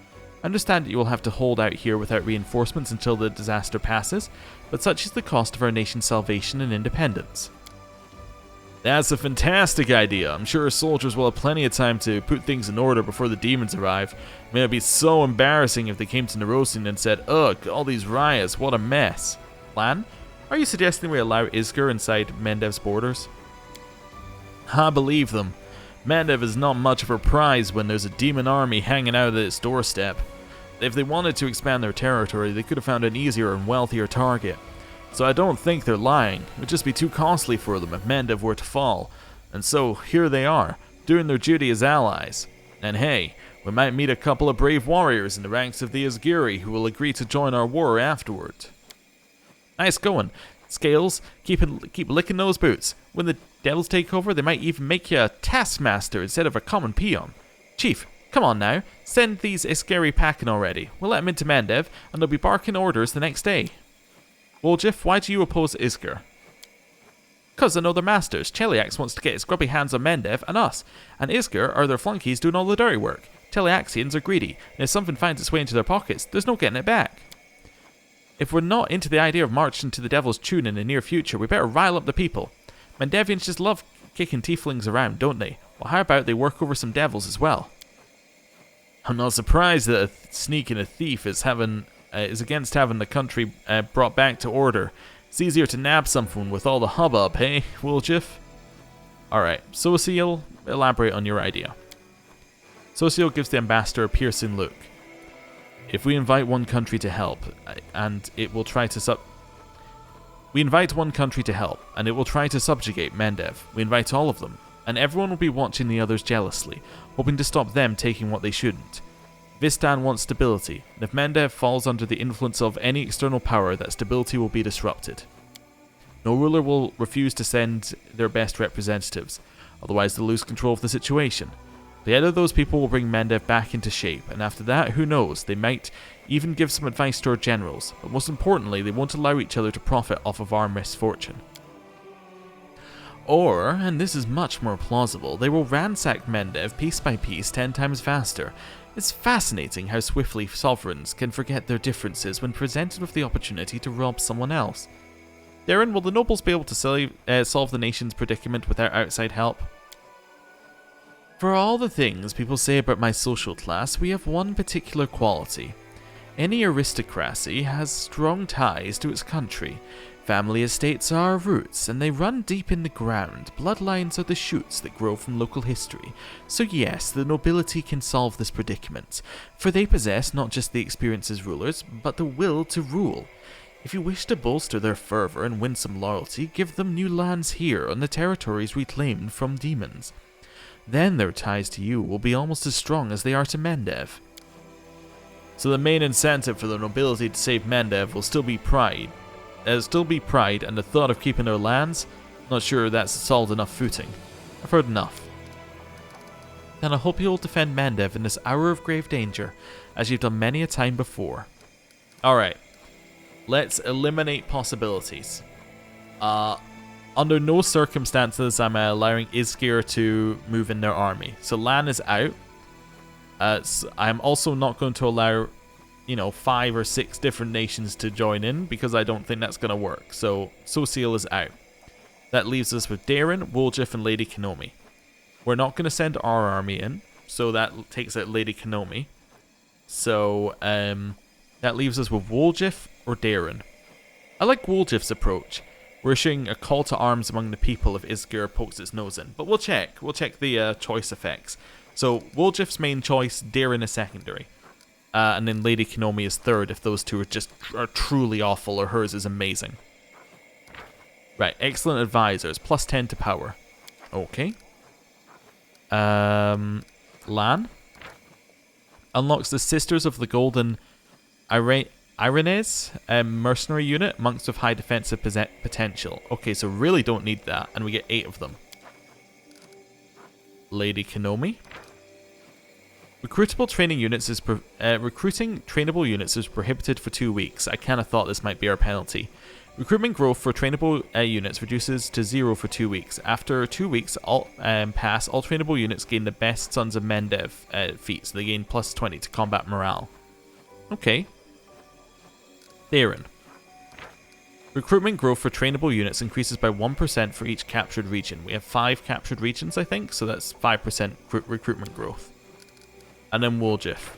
I understand that you will have to hold out here without reinforcements until the disaster passes, but such is the cost of our nation's salvation and independence. That's a fantastic idea. I'm sure our soldiers will have plenty of time to put things in order before the demons arrive. I mean, it'd be so embarrassing if they came to Nerosian and said, ugh, all these riots, what a mess. Plan? Are you suggesting we allow Isger inside Mendev's borders? I believe them. Mendev is not much of a prize when there's a demon army hanging out at its doorstep. If they wanted to expand their territory, they could have found an easier and wealthier target. So I don't think they're lying. It would just be too costly for them if Mendev were to fall. And so, here they are, doing their duty as allies. And hey, we might meet a couple of brave warriors in the ranks of the Isgiri who will agree to join our war afterward. Nice going. Scales, keep licking those boots. When the devils take over, they might even make you a taskmaster instead of a common peon. Chief, come on now. Send these Isgiri packing already. We'll let them into Mendev, and they'll be barking orders the next day. Woljif, why do you oppose Isger? Because they're their masters. Cheliax wants to get his grubby hands on Mendev and us, and Isger are their flunkies doing all the dirty work. Cheliaxians are greedy, and if something finds its way into their pockets, there's no getting it back. If we're not into the idea of marching to the devil's tune in the near future, we better rile up the people. Mendevians just love kicking tieflings around, don't they? Well, how about they work over some devils as well? I'm not surprised that a sneak and a thief is against having the country brought back to order. It's easier to nab someone with all the hubbub, hey, Woljif? Alright, Sociel, elaborate on your idea. Sociel gives the ambassador a piercing look. If we invite one country to help, and it will try to subjugate Mendev. We invite all of them, and everyone will be watching the others jealously, hoping to stop them taking what they shouldn't. Vistan wants stability, and if Mendev falls under the influence of any external power, that stability will be disrupted. No ruler will refuse to send their best representatives, otherwise they'll lose control of the situation. The head of those people will bring Mendev back into shape, and after that, who knows, they might even give some advice to our generals, but most importantly, they won't allow each other to profit off of our misfortune. Or, and this is much more plausible, they will ransack Mendev piece by piece 10 times faster. It's fascinating how swiftly sovereigns can forget their differences when presented with the opportunity to rob someone else. Darren, will the nobles be able to solve the nation's predicament without outside help? For all the things people say about my social class, we have one particular quality. Any aristocracy has strong ties to its country. Family estates are our roots, and they run deep in the ground. Bloodlines are the shoots that grow from local history. So yes, the nobility can solve this predicament, for they possess not just the experience as rulers, but the will to rule. If you wish to bolster their fervor and win some loyalty, give them new lands here on the territories reclaimed from demons. Then their ties to you will be almost as strong as they are to Mendev. So the main incentive for the nobility to save Mendev will still be pride. And the thought of keeping their lands? Not sure that's solid enough footing. I've heard enough. And I hope you'll defend Mendev in this hour of grave danger, as you've done many a time before. Alright, let's eliminate possibilities. Under no circumstances am I allowing Isgir to move in their army. So Lan is out. I'm also not going to allow, 5 or 6 different nations to join in, because I don't think that's going to work. So Sociel is out. That leaves us with Darren, Woljif, and Lady Kinomi. We're not going to send our army in, so that takes out Lady Kinomi. So that leaves us with Woljif or Darren. I like Woljif's approach. We're issuing a call to arms among the people if Isgir pokes its nose in. But we'll check. We'll check the choice effects. So, Woljif's main choice, Darren is secondary. And then Lady Kinomi is third if those two are truly awful or hers is amazing. Right, excellent advisors, plus 10 to power. Okay. Lan unlocks the Sisters of the Golden Irenes mercenary unit, monks with high defensive potential. Okay, so really don't need that, and we get 8 of them. Lady Kinomi. Recruitable training units is recruiting trainable units is prohibited for 2 weeks. I kind of thought this might be our penalty. Recruitment growth for trainable units reduces to 0 for 2 weeks. After 2 weeks pass, all trainable units gain the best Sons of Mendev feat, so they gain plus 20 to combat morale. Okay. Theron. Recruitment growth for trainable units increases by 1% for each captured region. We have 5 captured regions, I think, so that's 5% recruitment growth. And then Woljif.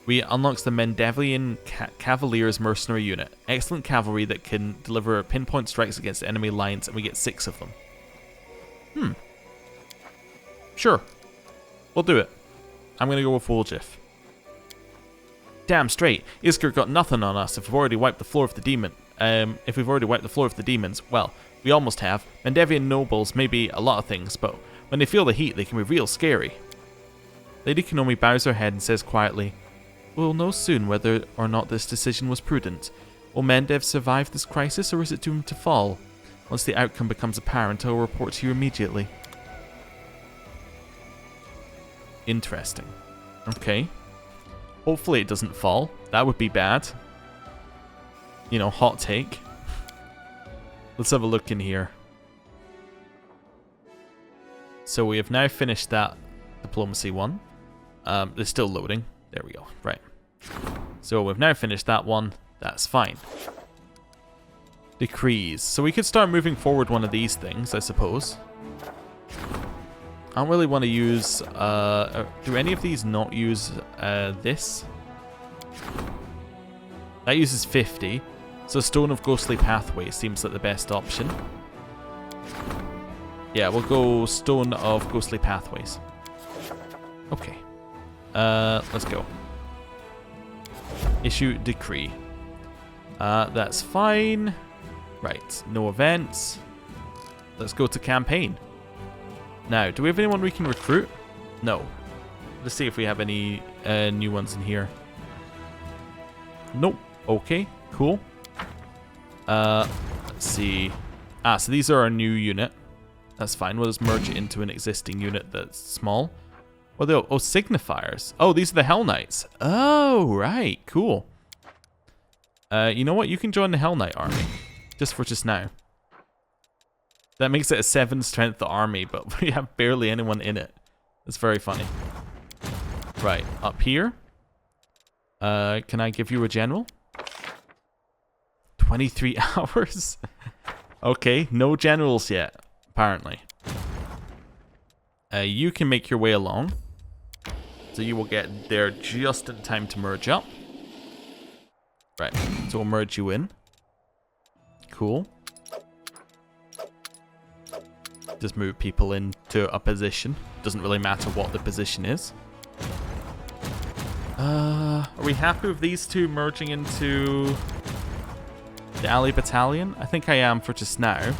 We unlocks the Mendevian Cavaliers mercenary unit. Excellent cavalry that can deliver pinpoint strikes against enemy lines, and we get 6 of them. Sure. We'll do it. I'm going to go with Woljif. Damn straight. Isker got nothing on us if we've already wiped the floor of the demon. If we've already wiped the floor of the demons, well, we almost have. Mendevian nobles may be a lot of things, but when they feel the heat, they can be real scary. Lady Kinomi bows her head and says quietly, "We'll know soon whether or not this decision was prudent. Will Mendev survive this crisis, or is it doomed to fall? Once the outcome becomes apparent, I will report to you immediately." Interesting. Okay. Hopefully it doesn't fall. That would be bad. You know, hot take. Let's have a look in here. So we have now finished that diplomacy one. They're still loading. There we go. Right. So we've now finished that one. That's fine. Decrees. So we could start moving forward one of these things, I suppose. I don't really want to use... do any of these not use this? That uses 50. So Stone of Ghostly Pathways seems like the best option. Yeah, we'll go Stone of Ghostly Pathways. Okay. Let's go. Issue decree. That's fine. Right, no events. Let's go to campaign. Now, do we have anyone we can recruit? No. Let's see if we have any new ones in here. Nope. Okay, cool. Let's see. So these are our new unit. That's fine. We'll just merge it into an existing unit that's small. Oh, signifiers. Oh, these are the Hellknights. Oh, right. Cool. You know what? You can join the Hellknight army. Just for just now. That makes it a 7 strength army, but we have barely anyone in it. It's very funny. Right. Up here. Can I give you a general? 23 hours? Okay. No generals yet, apparently. You can make your way along. So you will get there just in time to merge up. Right, so we'll merge you in. Cool. Just move people into a position. Doesn't really matter what the position is. Are we happy with these two merging into the Ally Battalion? I think I am for just now.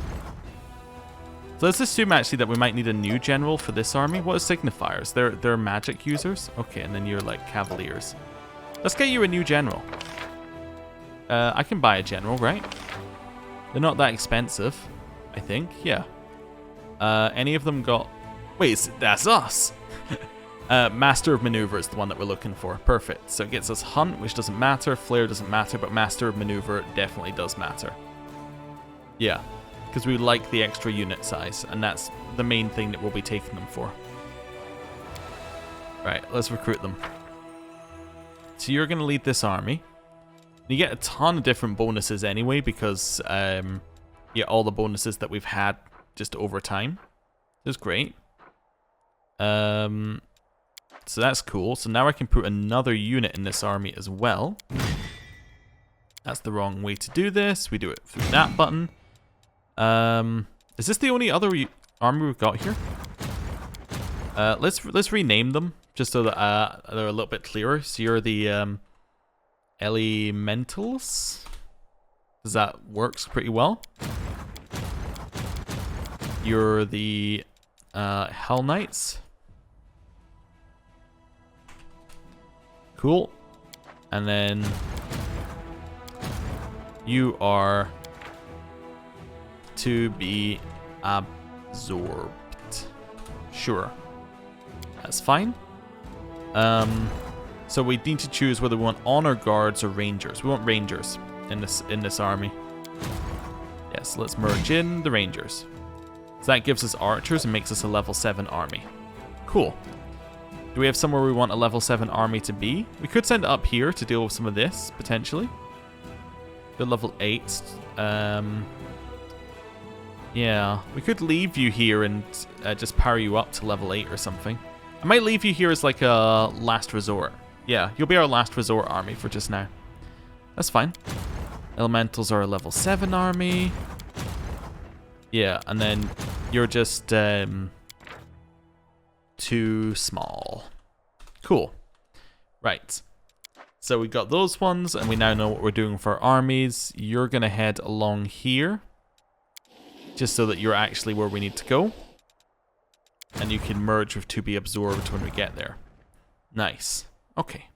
So let's assume actually that we might need a new general for this army. What are signifiers? They're magic users? Okay, and then you're like cavaliers. Let's get you a new general. I can buy a general, right? They're not that expensive, I think. Yeah. Any of them got... Wait, that's us! Master of Maneuver is the one that we're looking for. Perfect. So it gets us Hunt, which doesn't matter. Flare doesn't matter, but Master of Maneuver definitely does matter. Yeah. Because we like the extra unit size, and that's the main thing that we'll be taking them for. Right, let's recruit them. So you're going to lead this army. You get a ton of different bonuses anyway, because yeah, all the bonuses that we've had just over time. It's great. So that's cool. So now I can put another unit in this army as well. That's the wrong way to do this. We do it through that button. Is this the only other army we've got here? Let's rename them just so that they're a little bit clearer. So you're the elementals. Does that works pretty well? You're the Hellknights. Cool. And then you are to be absorbed. Sure. That's fine. So we need to choose whether we want honor guards or rangers. We want rangers in this army. Yes, let's merge in the rangers. So that gives us archers and makes us a level 7 army. Cool. Do we have somewhere we want a level 7 army to be? We could send it up here to deal with some of this, potentially. Go level 8. Yeah, we could leave you here and just power you up to level 8 or something. I might leave you here as like a last resort. Yeah, you'll be our last resort army for just now. That's fine. Elementals are a level 7 army. Yeah, and then you're just too small. Cool. Right. So we got those ones, and we now know what we're doing for our armies. You're going to head along here, just so that you're actually where we need to go. And you can merge with to be absorbed when we get there. Nice. Okay.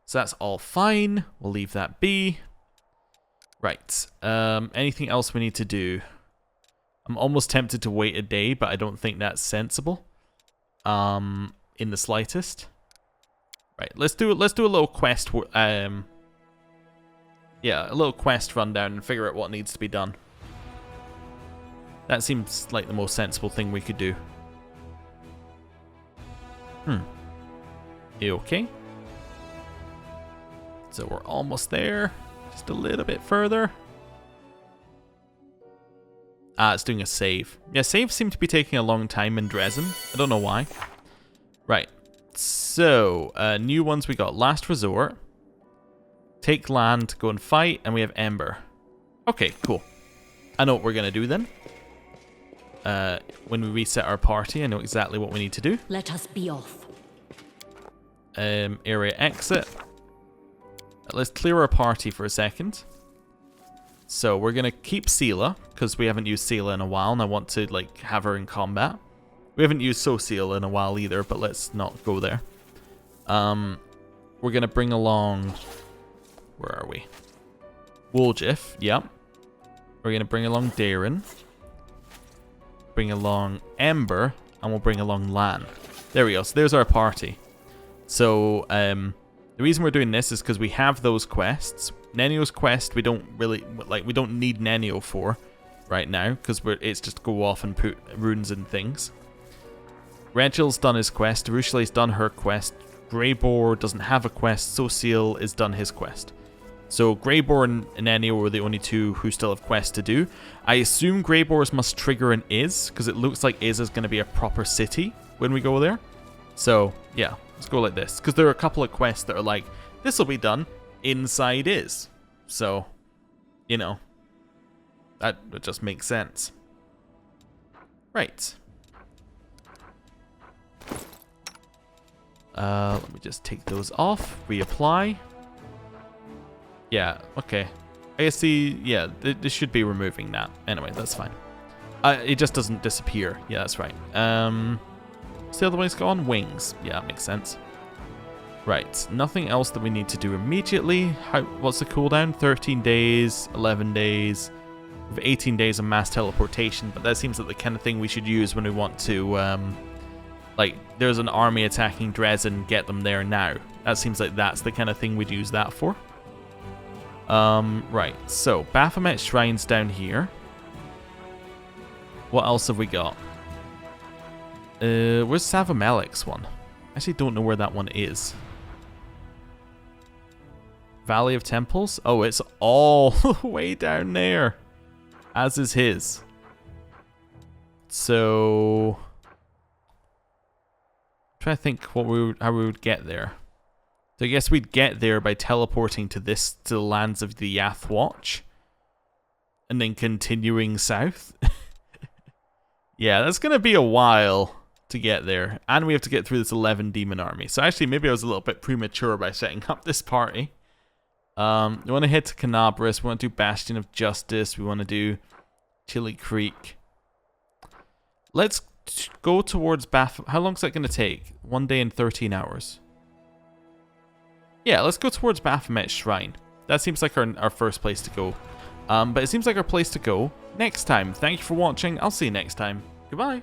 So that's all fine. We'll leave that be. Right. Anything else we need to do? I'm almost tempted to wait a day, but I don't think that's sensible. In the slightest. Right, let's do a little quest. Yeah, a little quest rundown and figure out what needs to be done. That seems like the most sensible thing we could do. Okay. So we're almost there. Just a little bit further. It's doing a save. Yeah, saves seem to be taking a long time in Dresden. I don't know why. Right. So, new ones we got. Last Resort. Take land, go and fight, and we have Ember. Okay, cool. I know what we're going to do then. When we reset our party, I know exactly what we need to do. Let us be off. Area exit. Let's clear our party for a second. So we're going to keep Seela, because we haven't used Seela in a while, and I want to like have her in combat. We haven't used Social in a while either, but let's not go there. We're going to bring along... Where are we? Woljif, yep. We're going to bring along Darren. Bring along Ember, and we'll bring along Lan. There we go, so there's our party. So, the reason we're doing this is because we have those quests. Nenio's quest, we don't really, like, we don't need Nenio for right now, because it's just go off and put runes and things. Regel's done his quest, Rushlei's done her quest, Greybor doesn't have a quest, Social is done his quest. So Greybor and Nenio are the only two who still have quests to do. I assume Greybor's must trigger an Iz, because it looks like Iz is going to be a proper city when we go there. So, yeah, let's go like this. Because there are a couple of quests that are like, this will be done inside Iz. So, you know, that just makes sense. Right. Let me just take those off, reapply. Yeah, okay. I guess this should be removing that. Anyway, that's fine. It just doesn't disappear. Yeah, that's right. What's the other one's got on? Wings. Yeah, that makes sense. Right, nothing else that we need to do immediately. What's the cooldown? 13 days, 11 days. We have 18 days of mass teleportation, but that seems like the kind of thing we should use when we want to, like, there's an army attacking Dresden, get them there now. That seems like that's the kind of thing we'd use that for. Right, so Baphomet Shrine's down here. What else have we got? Where's Savamelik's one? I actually don't know where that one is. Valley of Temples? Oh, it's all the way down there. As is his. So... I'm trying to think how we would get there. So I guess we'd get there by teleporting to the lands of the Yath Watch. And then continuing south. Yeah, that's going to be a while to get there. And we have to get through this 11 demon army. So actually, maybe I was a little bit premature by setting up this party. We want to head to Canabras. We want to do Bastion of Justice. We want to do Chili Creek. Let's go towards Baphomet. How long is that going to take? 1 day and 13 hours. Yeah, let's go towards Baphomet's Shrine. That seems like our first place to go. But it seems like our place to go next time. Thank you for watching. I'll see you next time. Goodbye.